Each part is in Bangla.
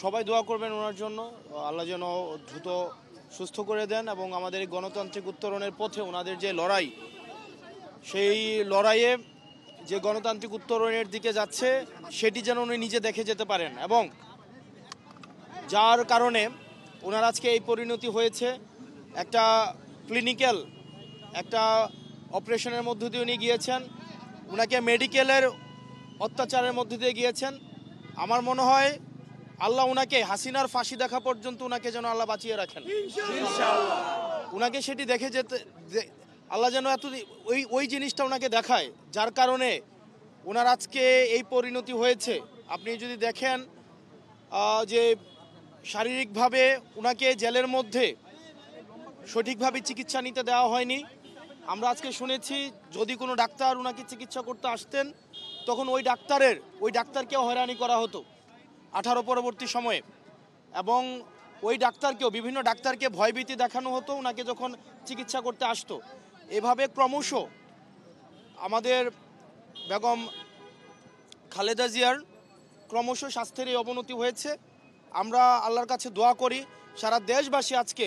সবাই দোয়া করবেন ওনার জন্য। আল্লাহ যেন দ্রুত সুস্থ করে দেন এবং আমাদের এই গণতান্ত্রিক উত্তরণের পথে ওনাদের যে লড়াই, সেই লড়াইয়ে যে গণতান্ত্রিক উত্তরণের দিকে যাচ্ছে সেটি যেন উনি নিজে দেখে যেতে পারেন, এবং যার কারণে ওনার আজকে এই পরিণতি হয়েছে। একটা ক্লিনিক্যাল একটা অপারেশনের মধ্য দিয়ে উনি গিয়েছেন, ওনাকে মেডিকেলের অত্যাচারের মধ্য দিয়ে গিয়েছেন। আমার মনে হয় আল্লাহ ওনাকে হাসিনার ফাঁসি দেখা পর্যন্ত ওনাকে যেন আল্লাহ বাঁচিয়ে রাখেন ইনশাআল্লাহ। ওনাকে সেটি দেখে যেতে আল্লাহ যেন এত ওই জিনিসটা ওনাকে দেখায়, যার কারণে ওনার আজকে এই পরিণতি হয়েছে। আপনি যদি দেখেন যে শারীরিকভাবে ওনাকে জেলের মধ্যে সঠিকভাবে চিকিৎসা নিতে দেওয়া হয়নি। আমরা আজকে শুনেছি যদি কোনো ডাক্তার ওনাকে চিকিৎসা করতে আসতেন তখন ওই ডাক্তারকেও হয়রানি করা হতো 18 পরবর্তী সময়ে, এবং ওই ডাক্তারকেও বিভিন্ন ডাক্তারকে ভয়ভীতি দেখানো হতো ওনাকে যখন চিকিৎসা করতে আসতো। এভাবে ক্রমশ আমাদের বেগম খালেদা জিয়ার ক্রমশ স্বাস্থ্যের এই অবনতি হয়েছে। আমরা আল্লাহর কাছে দোয়া করি, সারা দেশবাসী আজকে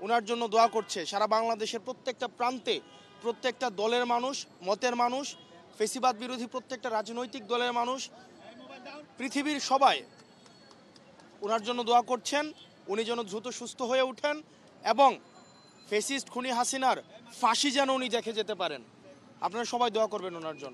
ওনার জন্য দোয়া করছে। সারা বাংলাদেশের প্রত্যেকটা প্রান্তে প্রত্যেকটা দলের মানুষ, মতের মানুষ, ফেসিবাদ বিরোধী প্রত্যেকটা রাজনৈতিক দলের মানুষ, পৃথিবীর সবাই ওনার জন্য দোয়া করছেন। উনি যেন দ্রুত সুস্থ হয়ে ওঠেন এবং ফেসিস্ট খুনি হাসিনার ফাঁসি যেন উনি দেখে যেতে পারেন। আপনারা সবাই দোয়া করবেন ওনার জন্য।